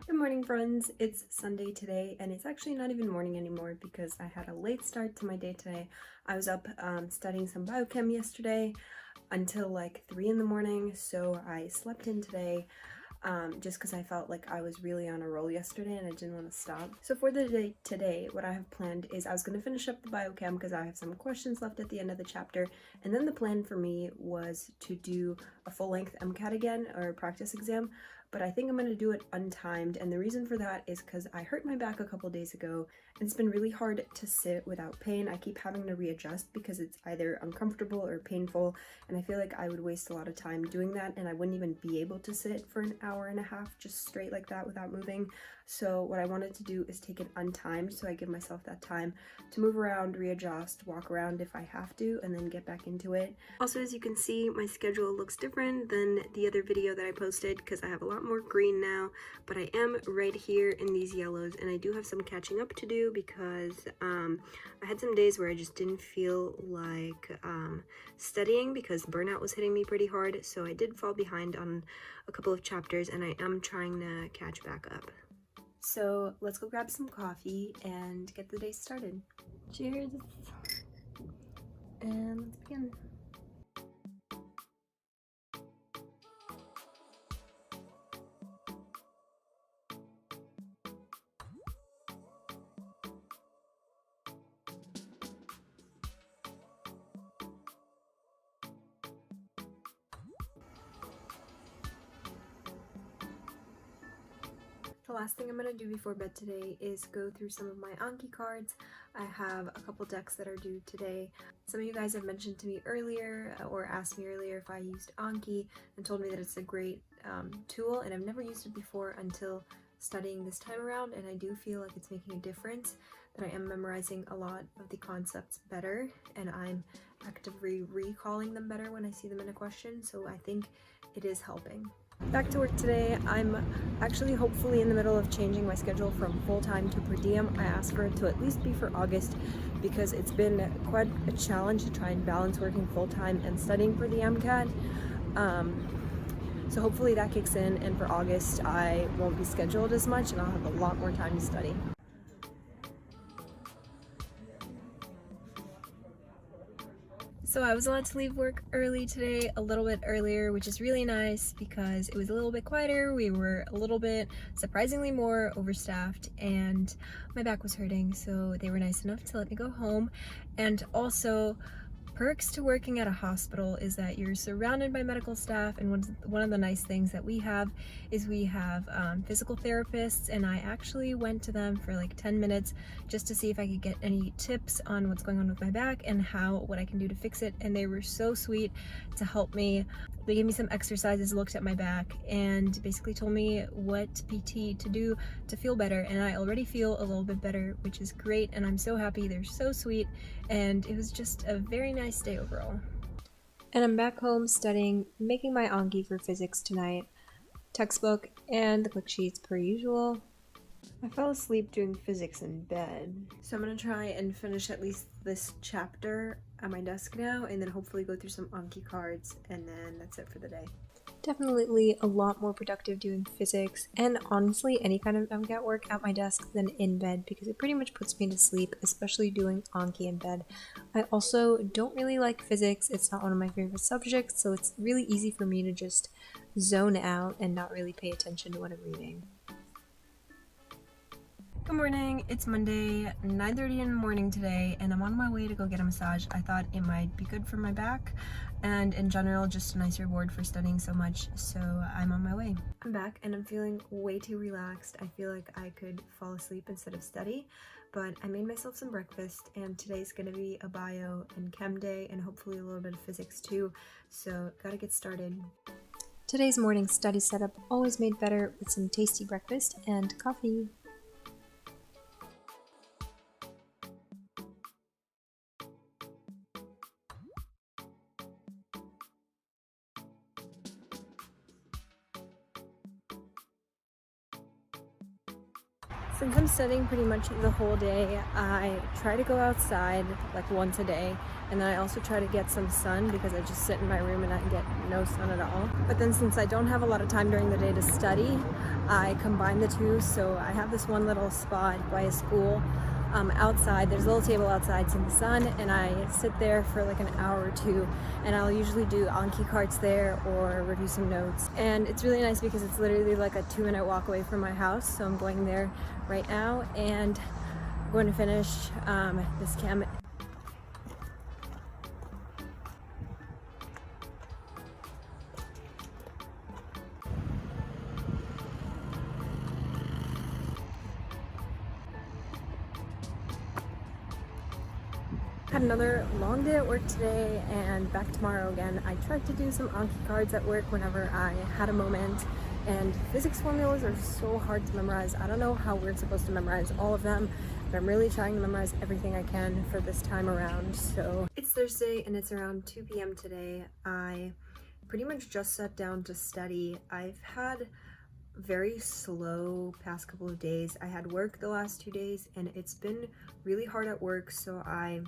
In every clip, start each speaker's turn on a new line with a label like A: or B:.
A: Good morning, friends. It's Sunday today, and it's actually not even morning anymore because I had a late start to my day today. I was up studying some biochem yesterday until like 3 in the morning, so I slept in today just because I felt like I was really on a roll yesterday and I didn't want to stop. So for the day today, what I have planned is I was going to finish up the biochem because I have some questions left at the end of the chapter, and then the plan for me was to do a full-length MCAT again, or practice exam, but I think I'm going to do it untimed, and the reason for that is because I hurt my back a couple days ago, and it's been really hard to sit without pain. I keep having to readjust because it's either uncomfortable or painful, and I feel like I would waste a lot of time doing that, and I wouldn't even be able to sit for an hour and a half just straight like that without moving. So what I wanted to do is take it untimed, so I give myself that time to move around, readjust, walk around if I have to, and then get back into it. Also, as you can see, my schedule looks different than the other video that I posted because I have a lot more green now, but I am right here in these yellows, and I do have some catching up to do because I had some days where I just didn't feel like studying because burnout was hitting me pretty hard, so I did fall behind on a couple of chapters, and I am trying to catch back up. So let's go grab some coffee and get the day started. Cheers! And let's begin. The last thing I'm going to do before bed today is go through some of my Anki cards. I have a couple decks that are due today. Some of you guys have mentioned to me earlier or asked me earlier if I used Anki and told me that it's a great tool, and I've never used it before until studying this time around, and I do feel like it's making a difference, that I am memorizing a lot of the concepts better and I'm actively recalling them better when I see them in a question, so I think it is helping. Back to work today. I'm actually hopefully in the middle of changing my schedule from full-time to per diem. I asked for it to at least be for August because it's been quite a challenge to try and balance working full-time and studying for the MCAT. So hopefully that kicks in, and for August I won't be scheduled as much and I'll have a lot more time to study. So I was allowed to leave work early today, a little bit earlier, which is really nice because it was a little bit quieter. We were a little bit, surprisingly, more overstaffed, and my back was hurting, so they were nice enough to let me go home. And also, perks to working at a hospital is that you're surrounded by medical staff, and one of the nice things that we have is we have physical therapists, and I actually went to them for like 10 minutes just to see if I could get any tips on what's going on with my back and what I can do to fix it, and they were so sweet to help me. They gave me some exercises, looked at my back, and basically told me what PT to do to feel better, and I already feel a little bit better, which is great, and I'm so happy. They're so sweet, and it was just a very nice day overall. And I'm back home studying, making my Anki for physics tonight. Textbook and the quick sheets per usual. I fell asleep doing physics in bed, so I'm gonna try and finish at least this chapter at my desk now, and then hopefully go through some Anki cards, and then that's it for the day. Definitely a lot more productive doing physics, and honestly any kind of MCAT work at my desk than in bed because it pretty much puts me to sleep, especially doing Anki in bed. I also don't really like physics. It's not one of my favorite subjects, so it's really easy for me to just zone out and not really pay attention to what I'm reading. Good morning, it's Monday, 9:30 in the morning today, and I'm on my way to go get a massage. I thought it might be good for my back, and in general, just a nice reward for studying so much, so I'm on my way. I'm back, and I'm feeling way too relaxed. I feel like I could fall asleep instead of study, but I made myself some breakfast, and today's gonna be a bio and chem day, and hopefully a little bit of physics too, so gotta get started. Today's morning study setup always made better with some tasty breakfast and coffee. Since I'm studying pretty much the whole day, I try to go outside like once a day, and then I also try to get some sun because I just sit in my room and I get no sun at all. But then since I don't have a lot of time during the day to study, I combine the two. So I have this one little spot by a school outside. There's a little table outside in the sun, and I sit there for like an hour or two, and I'll usually do Anki cards there or review some notes. And it's really nice because it's literally like a 2-minute walk away from my house, so I'm going there right now and I'm going to finish this chem. Had another long day at work today and back tomorrow again. I tried to do some Anki cards at work whenever I had a moment, and physics formulas are so hard to memorize. I don't know how we're supposed to memorize all of them, but I'm really trying to memorize everything I can for this time around. So it's Thursday and it's around 2 p.m. today. I pretty much just sat down to study. I've had very slow past couple of days. I had work the last 2 days and it's been really hard at work, so I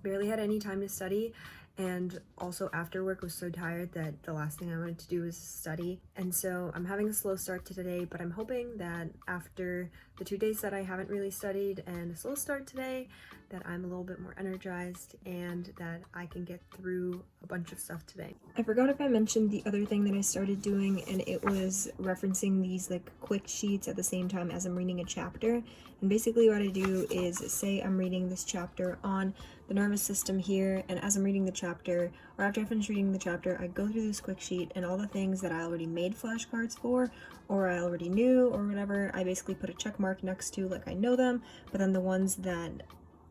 A: barely had any time to study, and also after work was so tired that the last thing I wanted to do was study. And so I'm having a slow start to today, but I'm hoping that after the 2 days that I haven't really studied and a slow start today, that I'm a little bit more energized and that I can get through a bunch of stuff today. I forgot if I mentioned the other thing that I started doing, and it was referencing these like quick sheets at the same time as I'm reading a chapter. And basically what I do is say I'm reading this chapter on the nervous system here, and as I'm reading the chapter, or after I finish reading the chapter, I go through this quick sheet, and all the things that I already made flashcards for, or I already knew, or whatever, I basically put a check mark next to like I know them. But then the ones that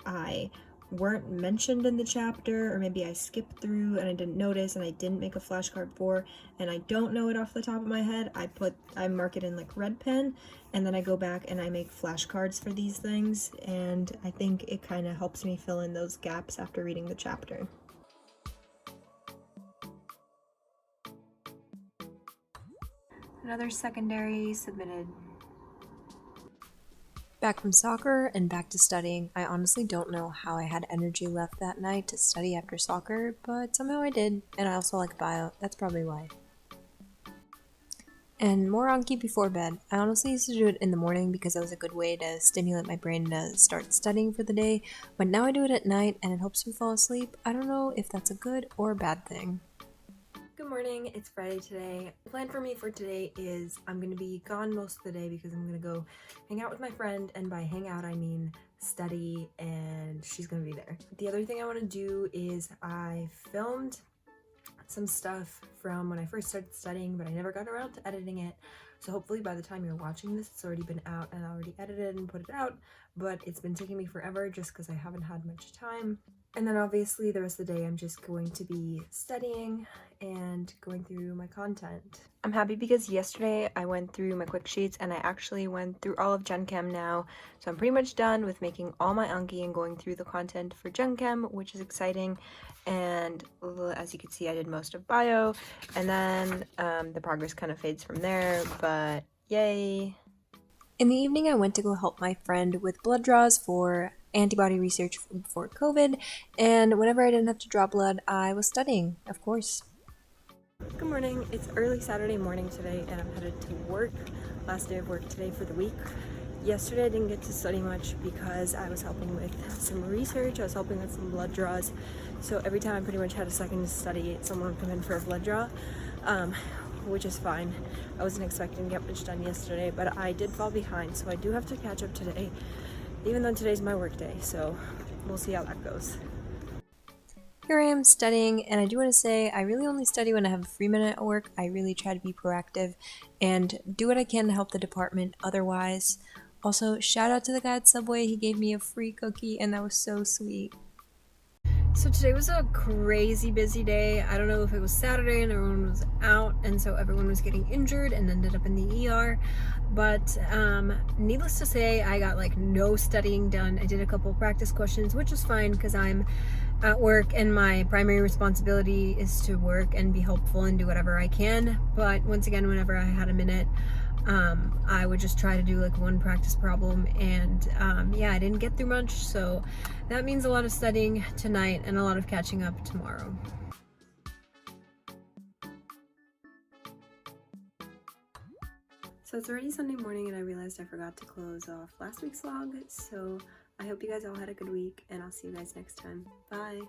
A: I weren't mentioned in the chapter, or maybe I skipped through and I didn't notice and I didn't make a flashcard for, and I don't know it off the top of my head, I mark it in like red pen, and then I go back and I make flashcards for these things, and I think it kind of helps me fill in those gaps after reading the chapter. Another secondary submitted. Back from soccer and back to studying. I honestly don't know how I had energy left that night to study after soccer, but somehow I did, and I also like bio. That's probably why. And more Anki before bed. I honestly used to do it in the morning because that was a good way to stimulate my brain to start studying for the day, but now I do it at night and it helps me fall asleep. I don't know if that's a good or a bad thing. Good morning, it's Friday today. The plan for me for today is I'm going to be gone most of the day because I'm going to go hang out with my friend, and by hang out I mean study, and she's going to be there. The other thing I want to do is I filmed some stuff from when I first started studying, but I never got around to editing it. So hopefully by the time you're watching this, it's already been out and I already edited and put it out, but it's been taking me forever just because I haven't had much time. And then obviously the rest of the day I'm just going to be studying and going through my content. I'm happy because yesterday I went through my quick sheets and I actually went through all of Gen Chem now. So I'm pretty much done with making all my Anki and going through the content for Gen Chem, which is exciting. And as you can see, I did most of bio, and then the progress kind of fades from there, but yay. In the evening, I went to go help my friend with blood draws for antibody research for COVID, and whenever I didn't have to draw blood, I was studying, of course. Good morning, it's early Saturday morning today, and I'm headed to work. Last day of work today for the week. Yesterday I didn't get to study much because I was helping with some research, I was helping with some blood draws, so every time I pretty much had a second to study, someone would come in for a blood draw, which is fine. I wasn't expecting to get much done yesterday, but I did fall behind, so I do have to catch up today, even though today's my work day, so we'll see how that goes. Here I am studying, and I do want to say I really only study when I have a free minute at work. I really try to be proactive and do what I can to help the department otherwise. Also, shout out to the guy at Subway, he gave me a free cookie and that was so sweet. So today was a crazy busy day. I don't know if it was Saturday and everyone was out and so everyone was getting injured and ended up in the ER. But needless to say, I got like no studying done. I did a couple practice questions, which is fine because I'm at work and my primary responsibility is to work and be helpful and do whatever I can. But once again, whenever I had a minute, I would just try to do like one practice problem, and yeah, I didn't get through much, so that means a lot of studying tonight and a lot of catching up tomorrow. So it's already Sunday morning and I realized I forgot to close off last week's vlog, so I hope you guys all had a good week, and I'll see you guys next time. Bye!